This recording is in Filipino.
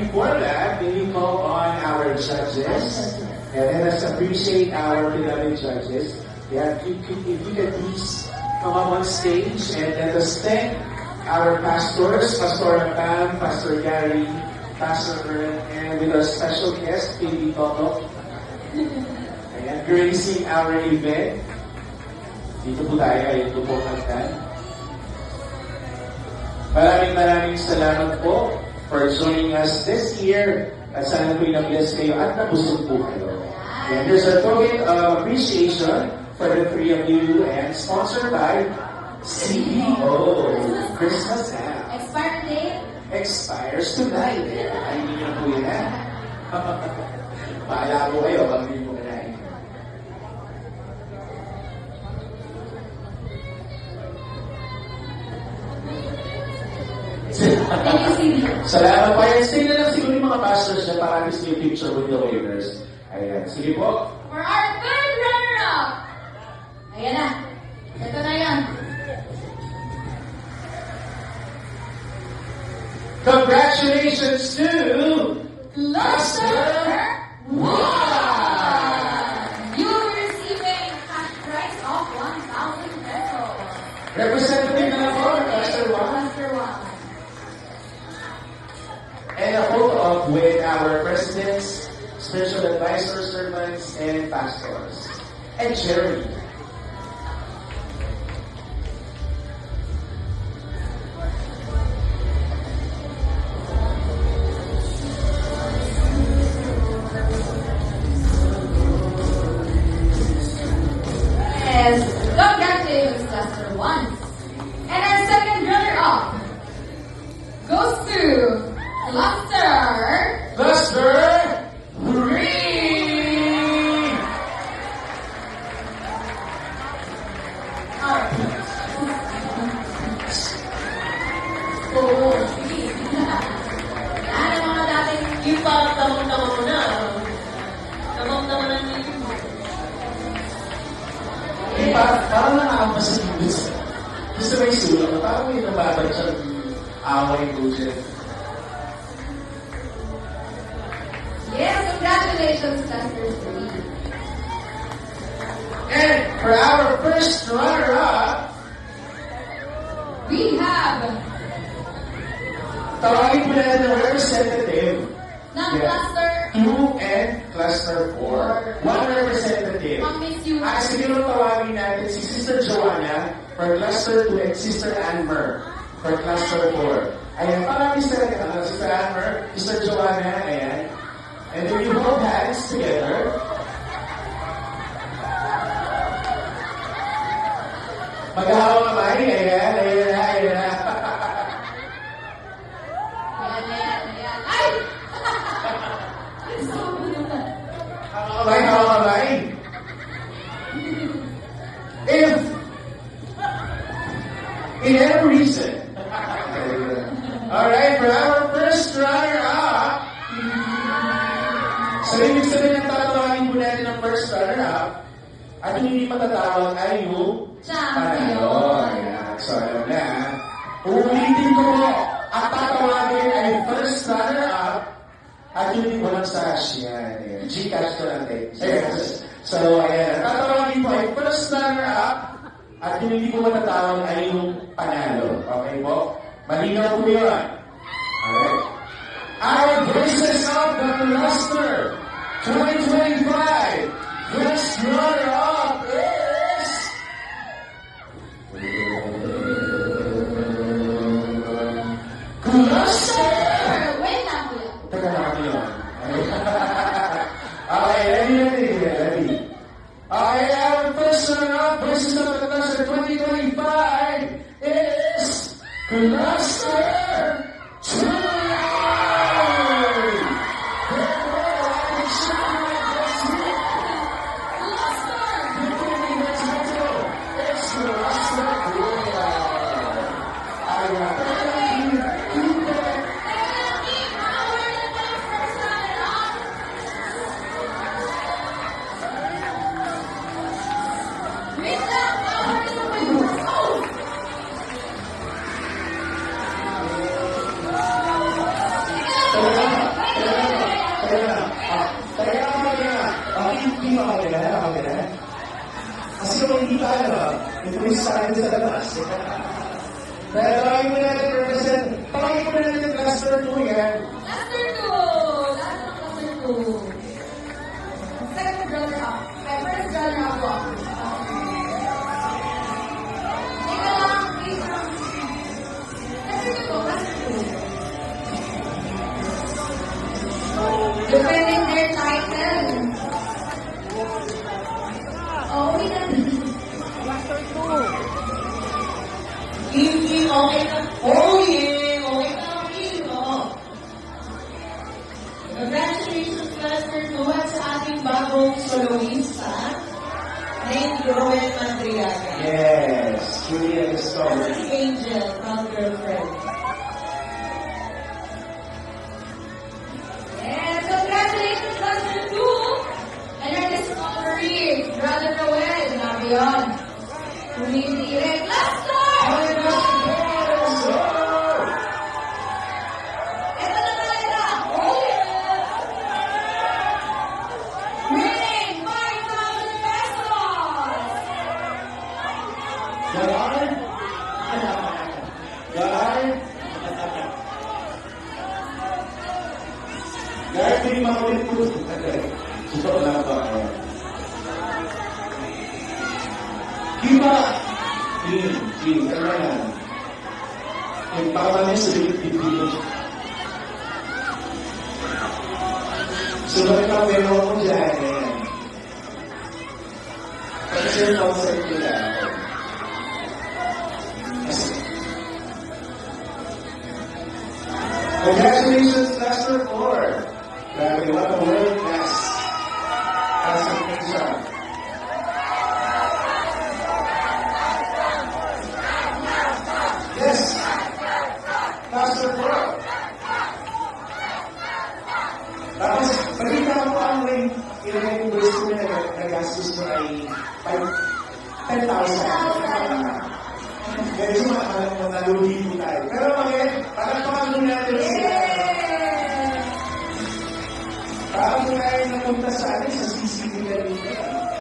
before that, may we call on our judges. And let us appreciate our beloved judges. Yeah, if you can please come up on stage and let us thank our pastors, Pastor Pam, Pastor Gary, Pastor Ern, and with our special guest, Baby Toto. Ayan, gracing our event. Dito po tayo, ito po kagdan. Maraming salamat po for joining us this year. At sana po na-bless kayo at nabusog po kayo. And here's a token of appreciation for the three of you and sponsored by CEO. Christmas now. Expired date? Expires tonight. Ay, hindi nyo po yan. Paala po kayo pag hindi mo kanahin. Salamat po. Ayan, stay na lang siguro yung mga pastors na para gusto yung picture with the winners. Ayan, sige po. For our third runner-up! Ayan na. Ito na yan. Congratulations to Luster 1! You will be receiving a cash prize of 1,000 pesos. Representative na po, Luster 1. Luster 1. And a photo op with our presidents, special advisors, servants, and pastors. And Jeremy. Yes, congratulations, Luster 1. And our second runner-up goes to Luster 3! Oo, sige. Ano mga dating Yung parang tamang-tamang mo na. Tamang-tamang na niyo. Eh, parang nakakapas sa gusto. Gusto ba yung sulat? Parang may nababad siya away ko siya. Yes, congratulations, Luster 3. And for our first runner-up, We have tawagin po na ng representative. ng Yeah. Luster 2 and Cluster 4. One representative. Ang Miss U. Siguro tawagin natin si Sister Joanna for Cluster 2 and Sister Anmer for Cluster 4. Ayan, parang Sister Anmer, Sister Joanna, ayan. And then you hold hands together. Maghahawak kamay, ayan, ayan na, ayan na. Ayan. Ay! Hawak kamay. If, in any reason, alright, for our first runner-up, so ibig sabihin ang tatawagin po natin ng first runner-up, at yung hindi matatawag ay yung panalo. Ayan. So alam na, uulitin ko po, ang tatawagin ay first runner-up, at yung hindi walang sash. Yan. Gcash ko lang din. So ayan, ang tatawagin po ay first runner-up, at yung hindi po matatawag ay yung panalo. Okay po? Malinaw po yun. Alright? Our Voices of the Luster 2025 first runner-up is Luster! Wait lang po yan. Teka na kami yun. Okay, ready. Okay, our first runner-up Voices of the Luster 2025 is Luster 2! Wait lang! Power! Hindi makakita. Kasi kung hindi tayo, ito yung sign sa labas. Kaya tawagin mo natin represent. Tawagin mo natin yung cluster 2 yan. Cluster 2! Lahat ng cluster 2. Second runner up. Ay, first runner up po. Teka lang, please. Cluster 2 po, cluster 2. Defending their title. Oh, wait na. Kim, okay na. Oh, yeah. Okay na, Kim. Oh. Congratulations, Cluster 2, at sa ating bagong soloista, named Roel Mandriaga. Yes, Julia the story. Angel from Girlfriend. Yes, congratulations, Cluster 2! And our discovery, Brother Noel, grabe yun. Tumitire, Cluster! Ito na talaga! Oh, yeah! Winning 5,000 pesos! Galar? Galar? Galar, hindi makulit po. Gusto ko lang ba? Kiba! Kim, kaya yan. Yung pangalan sa dito. Sunod ka, pero ako dyan. Kasi yung concept nila. Congratulations, Cluster 4. Grabe, what a world class. Presentation. Yes. Cluster 4. Tapos, balita ko ang may ilang ko na nagastos ko ay 10,000. Medyo nalugi po tayo. Pero bakit? Palagpakan mo natin sila. Yay! Bago tayo napunta sa atin sa